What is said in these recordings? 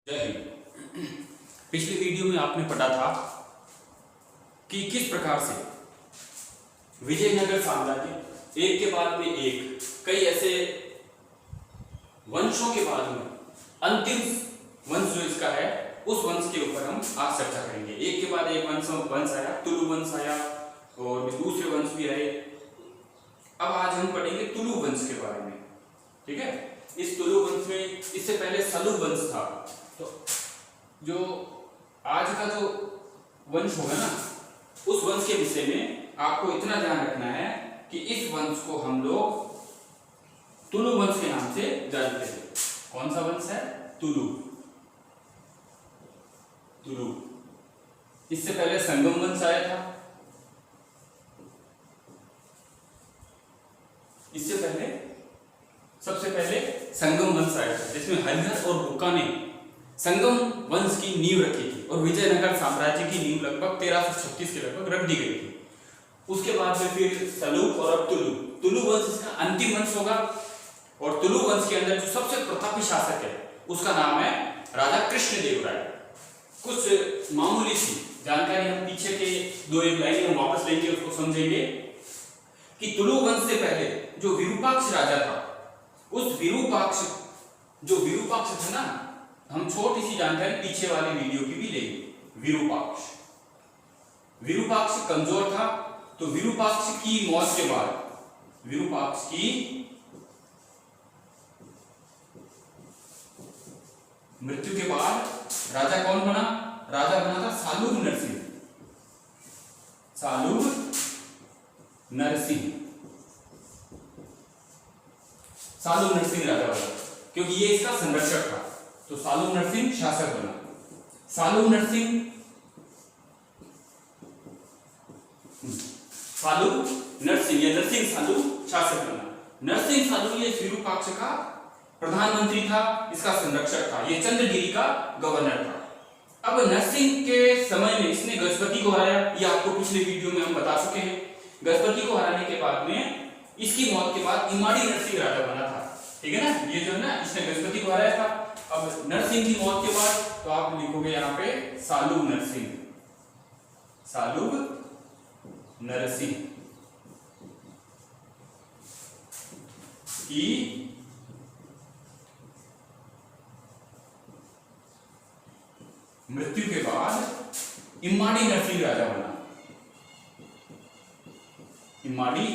जय हिंद। पिछली वीडियो में आपने पढ़ा था कि किस प्रकार से विजयनगर साम्राज्य एक के बाद में एक कई ऐसे वंशों के बाद में अंतिम वंश जो इसका है उस वंश के ऊपर हम आज चर्चा करेंगे। एक के बाद एक वंश आया, तुलु वंश आया और दूसरे वंश भी आए। अब आज हम पढ़ेंगे तुलु वंश के बारे में। ठीक है, इस तुलु वंश में इससे पहले सलु वंश था। तो जो आज का जो वंश होगा ना, उस वंश के विषय में आपको इतना ध्यान रखना है कि इस वंश को हम लोग तुलु वंश के नाम से जानते हैं। कौन सा वंश है? तुलु। तुलु। इससे पहले संगम वंश आया था। इससे पहले सबसे पहले संगम वंश आया था, जिसमें हरिहर और बुक्का ने संगम वंश की नींव रखी थी और विजयनगर साम्राज्य की नींव लगभग 1336 के लगभग रख दी गई थी। उसके बाद में फिर सलु और अब तुलु। तुलु वंश इसका अंतिम वंश होगा और तुलु वंश के अंदर जो सबसे प्रतापी शासक है उसका नाम है राजा कृष्णदेवराय। कुछ मामूली सी जानकारी हम पीछे के दो एक लाइन हम वापस लेंगे, उसको समझेंगे कि तुलु वंश से पहले जो विरूपाक्ष राजा था, उस विरूपाक्ष था ना, हम छोटी सी जानकारी पीछे वाले वीडियो की भी लेंगे। विरूपाक्ष कमजोर था, तो विरूपाक्ष की मौत के बाद विरूपाक्ष की मृत्यु के बाद राजा कौन बना? राजा बना था सालूब नरसिंह। सालूब नरसिंह राजा बना, क्योंकि ये इसका संरक्षक था। तो सालूब नरसिंह शासक बना। सालूब नरसिंह या नरसिंह सालूब शासक बना। नरसिंह सालूब ये विरूपाक्ष का प्रधानमंत्री था, इसका संरक्षक था। ये चंद्रगिरी का गवर्नर था। अब नरसिंह के समय में इसने गजपति को हराया। ये आपको पिछले वीडियो में हम बता चुके हैं। गजपति को हराने के बाद में इसकी मौत के बाद इमाड़ी नरसिंह राजा बना था। ठीक है ना, ये जो है ना, इसने गजपति को हराया था। अब नरसिंह की मौत के बाद तो आप लिखोगे यहां पे सालूब नरसिंह। सालूब नरसिंह की मृत्यु के बाद इमाड़ी नरसिंह राजा बना। इमाड़ी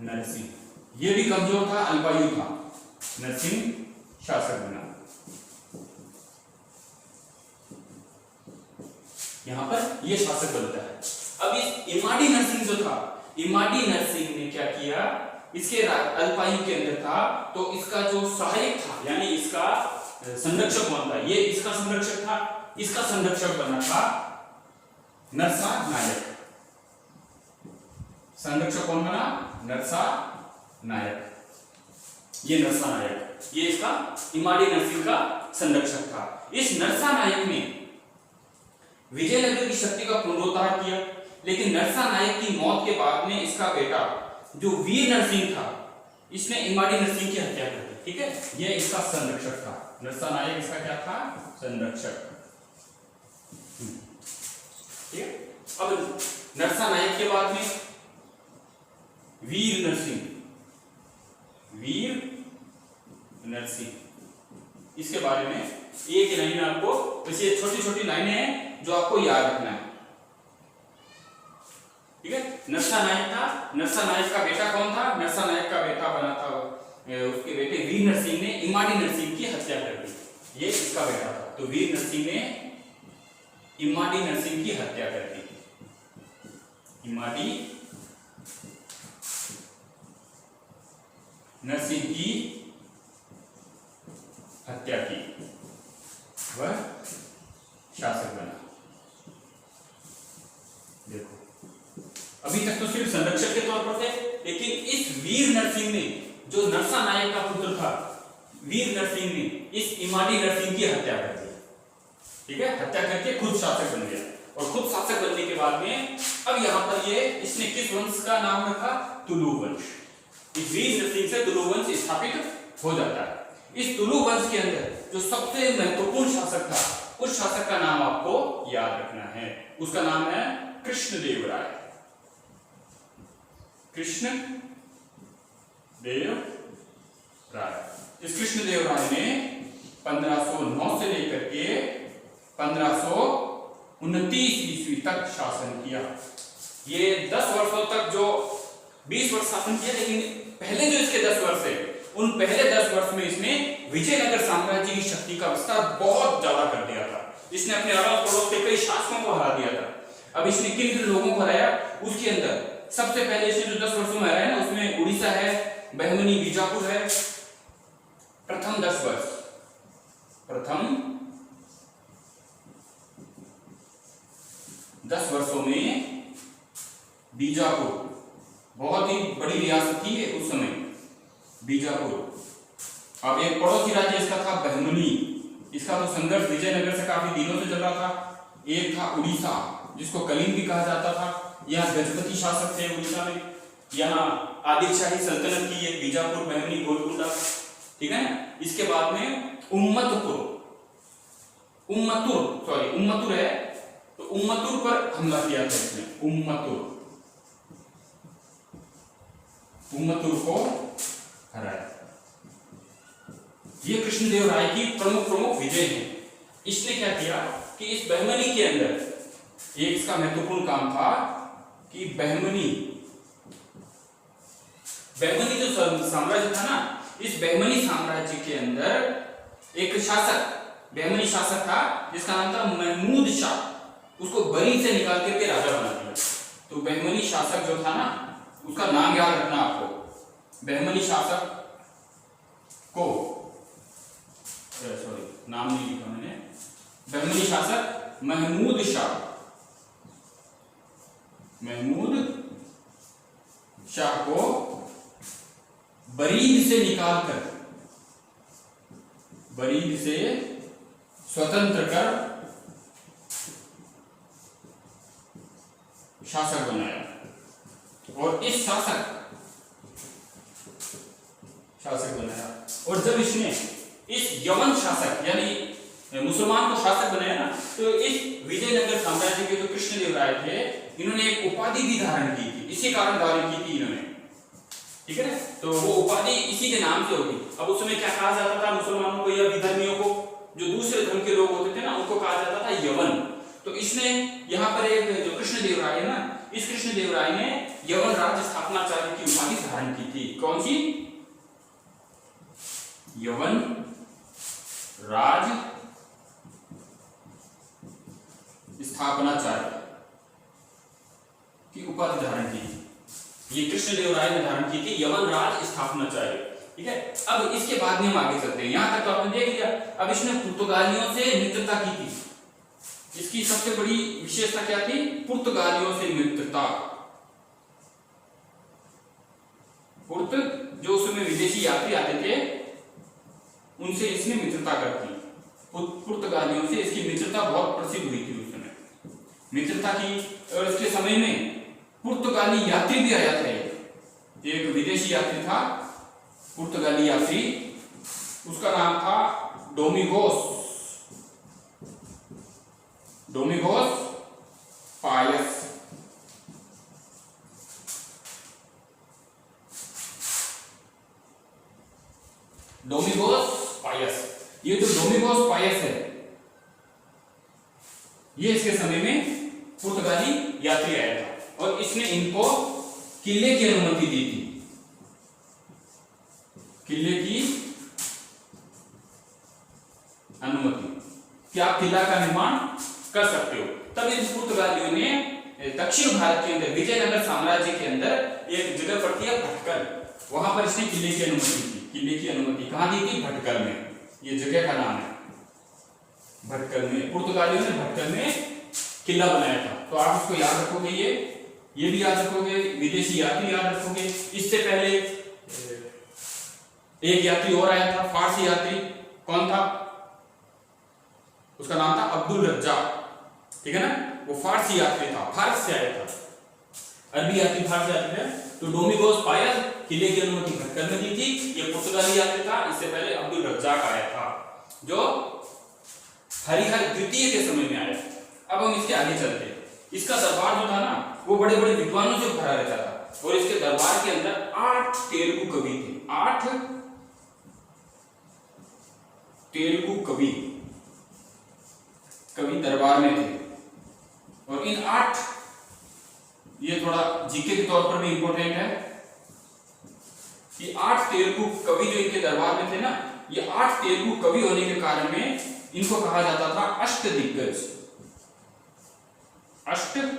नरसिंह ये भी कमजोर था, अल्पायु था। नरसिंह शासक बना। यहां पर ये शासक बनता है। अब इस इमाड़ी नरसिंह जो था, इमाड़ी नरसिंह ने क्या किया, इसके अल्पायु के अंदर था, तो इसका जो सहायक था यानी इसका संरक्षक कौन था? ये इसका संरक्षक था। इसका संरक्षक बना था नरसा नायक। संरक्षक कौन बना? नरसा नायक। ये नरसा नायक, ये इसका इमाड़ी नरसिंह का संरक्षक था। इस नरसा नायक ने विजयनगर की शक्ति का पुनरुद्धार किया, लेकिन नरसा नायक की मौत के बाद में इसका बेटा जो वीर नरसिंह था, इसने इमाड़ी नरसिंह की हत्या कर दी। ठीक है, ये इसका संरक्षक था। नरसा नायक इसका क्या था? संरक्षक। ठीक है, अब नरसा नायक के बाद में वीर नरसिंह। इसके बारे में एक लाइन आपको, वैसे छोटी छोटी लाइनें हैं जो आपको याद रखना है। ठीक है, नरसा नायक था। नरसा नायक का बेटा कौन था? नरसा नायक का बेटा बना था, उसके बेटे वीर नरसिंह ने इमाड़ी नरसिंह की हत्या कर दी। ये इसका बेटा था। तो वीर नरसिंह ने इमाड़ी नरसिंह की हत्या कर दी। इमाड़ी नरसिंह की हत्या की, वह शासक बना। देखो, अभी तक तो सिर्फ संरक्षक के तौर पर थे, लेकिन इस वीर नरसिंह ने, जो नरसा नायक का पुत्र था, वीर नरसिंह ने इस इमाड़ी नरसिंह की हत्या कर दी। ठीक है, हत्या करके खुद शासक बन गया। और खुद शासक बनने के बाद में अब यहां पर ये इसने किस वंश का नाम रखा? तुलु वंश। इस वीर नरसिंह से तुलु वंश स्थापित हो जाता है। इस तुलु वंश के अंदर जो सबसे महत्वपूर्ण शासक था, उस शासक का नाम आपको याद रखना है। उसका नाम है कृष्णदेवराय। कृष्णदेवराय। इस कृष्णदेवराय ने 1509 से लेकर के 1529 ईस्वी तक शासन किया। ये 10 वर्षों तक जो 20 वर्ष शासन किया, लेकिन पहले जो इसके 10 वर्ष है, उन पहले 10 वर्ष में इसने विजयनगर साम्राज्य की शक्ति का विस्तार बहुत ज्यादा कर दिया था। इसने अपने अड़ोस पड़ोस के कई शासकों को हरा दिया था। अब इसने किन किन लोगों को हराया, उसके अंदर सबसे पहले इसने जो 10 वर्षों में हराया ना, उसमें उड़ीसा है, बहमनी, बीजापुर है। प्रथम 10 वर्ष, प्रथम 10 वर्षों में बीजापुर बहुत ही बड़ी रियासत थी उस समय, बीजापुर। अब एक पड़ोसी राज्य इसका था बहमनी। इसका तो संघर्ष विजयनगर से काफी दिनों से चल रहा था। एक था उड़ीसा, जिसको कलिंग भी कहा जाता था। यहाँ गजपति शासक थे उड़ीसा में। यहाँ आदिलशाही सल्तनत की ये बीजापुर, बहमनी, गोलकुंडा, ठीक है ना। इसके बाद में उम्मतुर है, तो उम्मतुर पर हमला किया था इसने। उम्मतुर को हराया। ये कृष्णदेवराय की प्रमुख विजय है। इसने क्या किया कि इस बहमनी के अंदर एक इसका महत्वपूर्ण काम था कि बहमनी जो साम्राज्य था ना, इस बहमनी साम्राज्य के अंदर एक बहमनी शासक था जिसका नाम था महमूद शाह। उसको बरी से निकाल करके राजा बना दिया। तो बहमनी शासक जो था ना, उसका नाम याद रखना आपको। बहमनी शासक को नाम नहीं लिखा मैंने। बहमनी शासक महमूद शाह को बरीद से निकालकर, बरीद से स्वतंत्र कर शासक बनाया। और इस शासक बनाया। और जब इसने इस यवन शासक यानी मुसलमान को शासक बनाया ना, तो इस विजयनगर साम्राज्य के जो कृष्णदेवराय थे, इन्होंने एक उपाधि भी धारण की थी। इसी कारण धारण की थी इन्होंने, ठीक है। तो वो उपाधि इसी के नाम से होगी। अब उस समय क्या कहा जाता था मुसलमानों को या विधर्मियों को, जो दूसरे धर्म के लोग होते थे ना, उनको कहा जाता था यवन। तो इसने यहाँ पर एक जो कृष्णदेवराय है ना, इस कृष्णदेवराय ने यवन राज्य स्थापनाचार्य की उपाधि धारण की थी। कौन सी? यवन राज स्थापनाचार्य की उपाधि धारण की थी। ये कृष्णदेवराय ने धारण की थी, यवन राज स्थापनाचार्य, ठीक है। अब इसके बाद में हम आगे चलते हैं। यहां तक तो आपने देख लिया। अब इसने पुर्तगालियों से मित्रता की थी। इसकी सबसे बड़ी विशेषता क्या थी? पुर्तगालियों से मित्रता। जो उस समय विदेशी यात्री आते थे, उनसे इसने मित्रता करती। पुर्तगालियों से इसकी मित्रता बहुत प्रसिद्ध हुई थी उस समय, मित्रता की। और इसके समय में पुर्तगाली यात्री भी आया था। एक विदेशी यात्री था, पुर्तगाली यात्री, उसका नाम था डोमिगोस पायस। ये जो डोमिगोस पायस है, ये इसके समय में पुर्तगाली यात्री आया था और इसने इनको किले की अनुमति दी थी। किले की अनुमति कि आप किला का निर्माण कर सकते हो। तब इन पुर्तगालियों ने दक्षिण भारत के अंदर विजयनगर साम्राज्य के अंदर एक जगह पड़ती है भटकल, वहां पर इसने किले की अनुमति दी। किले की अनुमति कहां दी थी? भटकल में। ये जगह का नाम है भटकल में। पुर्तगालियों ने भटकल में किला बनाया था। तो आप इसको याद रखोगे, ये भी याद रखोगे, विदेशी यात्री याद रखोगे। इससे पहले एक यात्री और आया था, फारसी यात्री। कौन था? उसका नाम था अब्दुल रज्जाक, ठीक है ना। वो फारसी यात्री था, फारस से आया था। अरबी यात्री फारस से आया था। तो डोमिगोस पायस किले की अनुमति खटकर ने दी थी। ये पुर्तगाली यात्री था, इससे पहले अब्दुल रज्जाक आया था जो हरिहर द्वितीय के समय में आया। अब हम इसके आगे चलते हैं। इसका दरबार जो था ना वो बड़े बड़े विद्वानों से भरा रहता था और इसके दरबार के अंदर 8 तेलुगु कवि थे। 8 तेलुगु कवि दरबार में थे और इन 8, ये थोड़ा जीके के तौर पर भी इंपॉर्टेंट है कि 8 तेलुगु कवि जो इनके दरबार में थे ना, ये 8 तेलुगु कवि होने के कारण में इनको कहा जाता था अष्टदिग्गज। अष्टदिग्गज।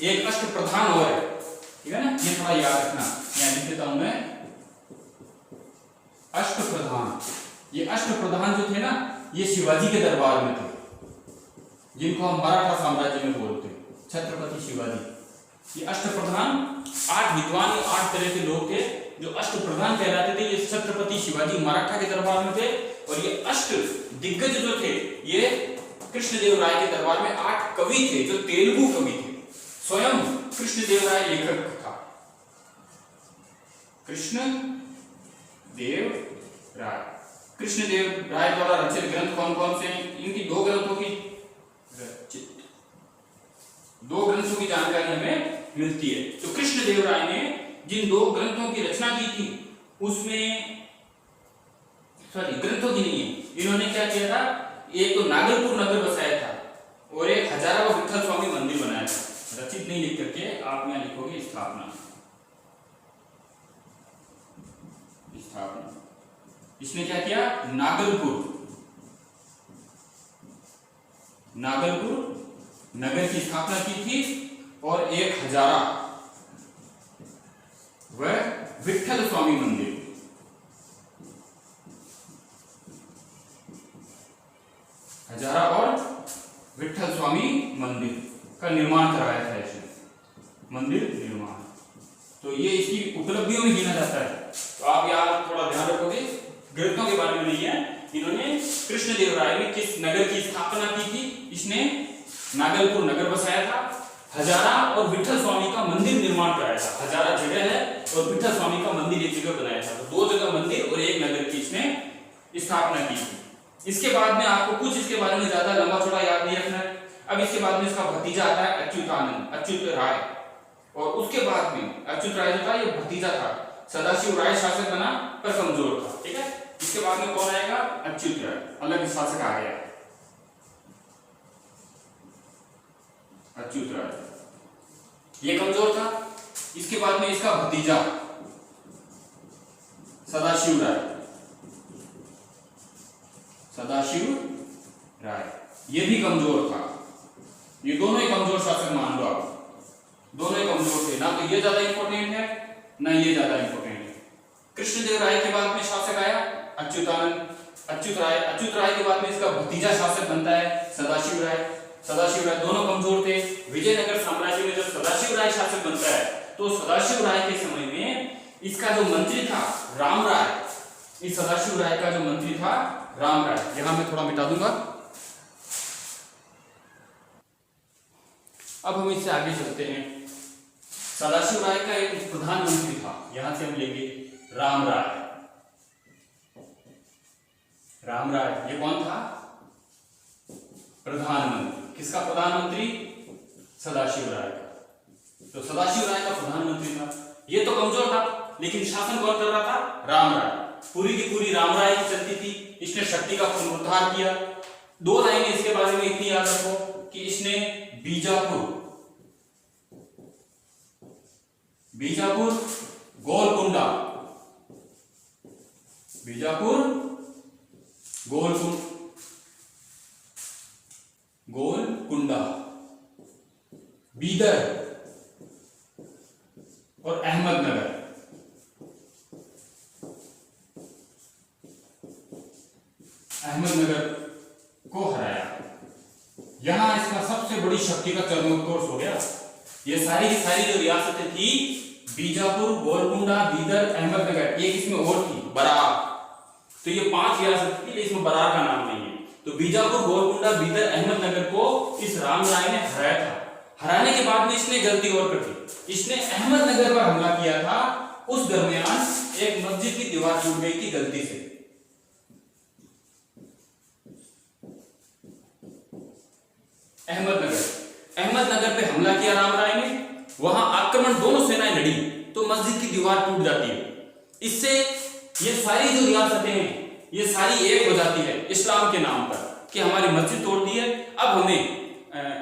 एक अष्ट प्रधान और है, ठीक है ना, ये थोड़ा याद रखना। यहां लिख देता हूं मैं, अष्ट प्रधान। ये अष्ट प्रधान जो थे ना, ये शिवाजी के दरबार में थे, जिनको हम मराठा साम्राज्य में बोलते हैं, छत्रपति शिवाजी। ये अष्ट प्रधान 8 विद्वान, 8 तरह के लोग थे जो अष्ट प्रधान कहलाते थे। ये छत्रपति शिवाजी मराठा के दरबार में थे और ये अष्ट दिग्गज जो थे ये कृष्णदेव राय के दरबार में 8 कवि थे जो तेलुगु कवि थे। स्वयं कृष्णदेव राय लेखक था। कृष्णदेव राय द्वारा रचित ग्रंथ कौन कौन से हैं? इनकी 2 ग्रंथों की जानकारी हमें मिलती है। तो कृष्णदेव राय ने जिन 2 ग्रंथों की रचना की थी उसमें, ग्रंथों की नहीं है, इन्होंने क्या किया था, एक तो नागलपुर नगर बसाया था और एक हजारा विठल स्वामी मंदिर बनाया था। रचित नहीं लिख करके आप यहां लिखोगे स्थापना। इसने क्या किया, नागलपुर नगर की स्थापना की थी और एक हजारा व विठल स्वामी मंदिर, हजारा और विठल स्वामी मंदिर का निर्माण करवाया था इसने, मंदिर निर्माण। तो ये इसकी उपलब्धियों में गिना जाता है। तो आप यहाँ थोड़ा ध्यान रखोगे, ग्रंथों के बारे में नहीं है। इन्होंने कृष्णदेव राय ने किस नगर की स्थापना की थी, इसने नागलपुर नगर बसाया था, हजारा और विठल स्वामी का मंदिर निर्माण कराया था। हजारा जगह है और विठल स्वामी का मंदिर एक जगह बनाया था। तो 2 जगह मंदिर और एक नगर की इसने स्थापना की थी। इसके बाद में आपको कुछ इसके बारे में ज्यादा लंबा चौड़ा याद नहीं रखना है। अब इसके बाद में इसका भतीजा आता है अच्युत राय, और उसके बाद में अच्युत राय जो था ये भतीजा था। सदाशिव राय शासक बना पर कमजोर था, ठीक है। इसके बाद में कौन आएगा, अच्युत राय, अलग शासक आ गया अच्युत राय, ये कमजोर था। इसके बाद में इसका भतीजा सदाशिव राय, ये भी कमजोर था। ये दोनों ही कमजोर शासक मान लो आप, दोनों ही कमजोर थे। ना तो ये ज्यादा इंपॉर्टेंट है ना ये ज्यादा इंपॉर्टेंट है। कृष्णदेव राय के बाद में शासक आया अच्युत राय के बाद में इसका भतीजा शासक बनता है सदाशिव राय, दोनों कमजोर थे। विजयनगर साम्राज्य में जब सदाशिव राय शासक बनता है तो सदाशिव राय के समय में इसका जो मंत्री था राम राय, इस सदाशिव राय का जो मंत्री था राम राय, यहां मैं थोड़ा मिटा दूंगा। अब हम इससे आगे चलते हैं। सदाशिव राय का एक प्रधानमंत्री था, यहां से हम लेंगे राम राय, ये कौन था, प्रधानमंत्री। किसका प्रधानमंत्री, सदाशिव राय का। तो सदाशिव राय का प्रधानमंत्री था। ये तो कमजोर था लेकिन शासन कौन कर रहा था, राम राय। पूरी की पूरी राम राय की चलती थी। इसने शक्ति का पुनरुद्धार किया। 2 लाइनें इसके बारे में इतनी याद रखो कि इसने बीजापुर, गोलकुंडा, बीदर और अहमदनगर, को हराया। यहां इसका सबसे बड़ी शक्ति का चरमोत्कर्ष हो गया। ये सारी की सारी जो रियासतें थी, बीजापुर, गोलकुंडा, बीदर, अहमदनगर, एक इसमें और थी बरार। तो ये 5 रियासत थी, इसमें बरार का नाम नहीं है। तो बीजापुर, गोलकुंडा, बीदर, अहमदनगर को इस राम राय ने हराया था। हराने के बाद में इसने गलती और कर दी, इसने अहमदनगर पर हमला किया था। उस दरमियान एक मस्जिद की दीवार टूट गई थी गलती से। अहमदनगर पे हमला किया राम राय ने, वहां आक्रमण दोनों सेनाएं लड़ी तो मस्जिद की दीवार टूट जाती है। इससे ये सारी जो रियासतें हैं ये सारी एक हो जाती है इस्लाम के नाम पर कि हमारी मस्जिद तोड़ दी है, अब हमें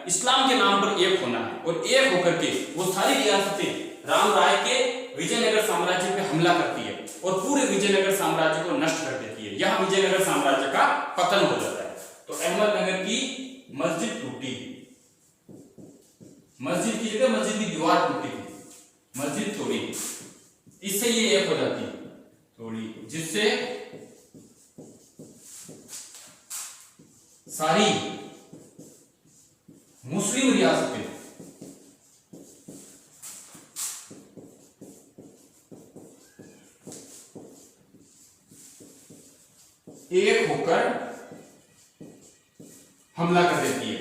इस्लाम के नाम पर एक होना है। और एक होकर के वो सारी रियासतें राम राय के विजयनगर साम्राज्य पे हमला करती है और पूरे विजयनगर साम्राज्य को नष्ट कर देती है। यहाँ विजयनगर साम्राज्य का पतन हो जाता है। तो अहमदनगर की मस्जिद टूटी, मस्जिद की जगह मस्जिद की दीवार टूटी थी, मस्जिद तोड़ी, इससे ये एक हो जाती है थोड़ी, जिससे सारी मुस्लिम रियासतें एक होकर हमला कर देती है,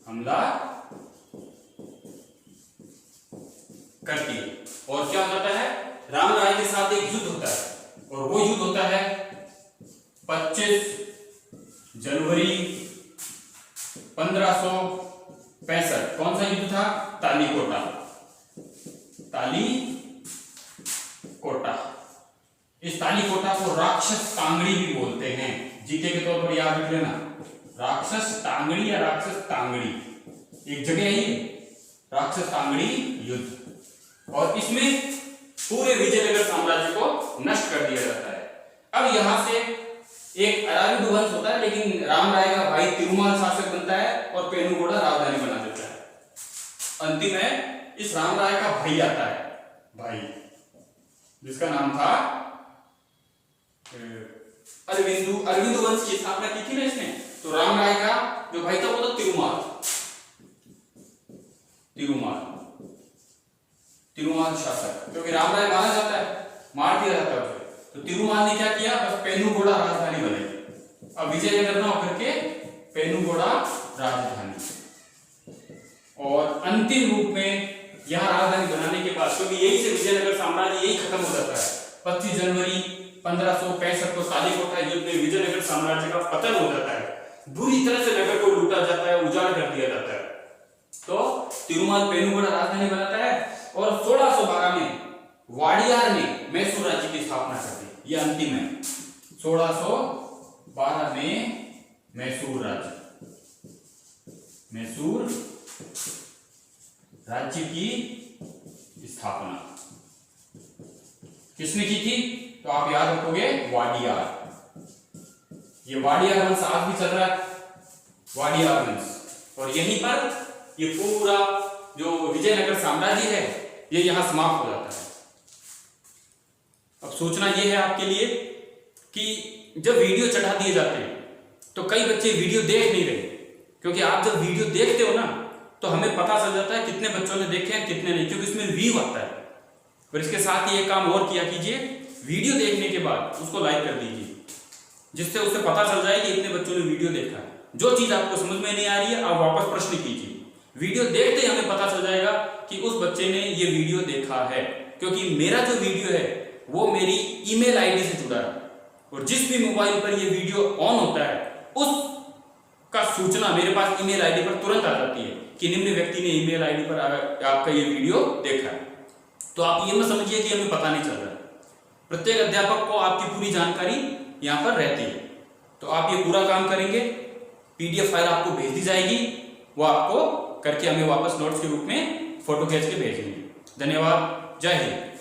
हमला करती है। और क्या होता है, राम राय के साथ एक युद्ध होता है और वो युद्ध होता है 25 जनवरी 1565। कौन सा युद्ध था? तालीकोटा। तालीकोटा, इस तालीकोटा को राक्षस टांगड़ी भी बोलते हैं, जीके के तौर पर याद रख लेना। राक्षस टांगड़ी या राक्षस टांगड़ी एक जगह है ये, राक्षस टांगड़ी युद्ध। और इसमें पूरे विजयनगर साम्राज्य को नष्ट कर दिया जाता है। अब यहां से एक अराविड वंश होता है, लेकिन राम राय का भाई तिरुमाल शासक बनता है और पेनुगोड़ा राजधानी बना देता है। अंतिम में इस राम राय का भाई आता है, भाई जिसका नाम था अरविंदु वंश की स्थापना की थी ना इसने। तो राम राय का जो भाई था वो था तिरुमाल शासक, क्योंकि राम राय मारा जाता है, मार दिया जाता है उसे। तो तिरुमाल ने क्या किया, बस पेनुगोड़ा राजधानी बनाई। अब विजयनगर ना होकर के पेनुगोड़ा राजधानी। और अंतिम रूप में यहां राजधानी बनाने के बाद, क्योंकि यही से विजयनगर साम्राज्य यही खत्म हो जाता है। 25 जनवरी 1565 को तालीकोटा युद्ध में विजयनगर साम्राज्य का पतन हो जाता है। बुरी तरह से नगर को लूटा जाता है, उजाड़ कर दिया जाता है। तो तिरुमाल पेनुगोड़ा राजधानी बनाता है और 1612 में वाडियार ने मैसूर राज्य की स्थापना कर दी। यह अंतिम है, 1612 में मैसूर राज्य की स्थापना किसने की थी? तो आप याद रखोगे, वाडियार। ये वाडियार वंश आज भी चल रहा है, वाडियार वंश। और यहीं पर ये पूरा जो विजयनगर साम्राज्य है ये यहां समाप्त हो जाता है। अब सोचना यह है आपके लिए कि जब वीडियो चढ़ा दिए जाते हैं तो कई बच्चे वीडियो देख नहीं रहे, क्योंकि आप जब वीडियो देखते हो ना तो हमें पता चल जाता है कितने बच्चों ने देखे हैं कितने नहीं, क्योंकि इसमें व्यू आता है। और इसके साथ ही एक काम और किया कीजिए, वीडियो देखने के बाद उसको लाइक कर दीजिए, जिससे उसे पता चल जाए कि इतने बच्चों ने वीडियो देखा है। जो चीज आपको समझ में नहीं आ रही है आप वापस प्रश्न कीजिए, वीडियो देखते ही हमें पता चल जाएगा कि उस बच्चे ने ये वीडियो देखा है। क्योंकि मेरा जो वीडियो है वो मेरी ईमेल आईडी से जुड़ा है, और जिस भी मोबाइल पर ये वीडियो ऑन होता है उसका सूचना मेरे पास ईमेल आईडी पर तुरंत आ जाती है कि निम्न व्यक्ति ने ईमेल आईडी पर आपका ये वीडियो देखा है। तो आप ये मत समझिए कि हमें पता नहीं चल रहा है। प्रत्येक अध्यापक को आपकी पूरी जानकारी यहाँ पर रहती है। तो आप ये पूरा काम करेंगे, पीडीएफ फाइल आपको भेज दी जाएगी, वो आपको करके हमें वापस नोट्स के रूप में फोटो खींच के भेजेंगे। धन्यवाद, जय हिंद।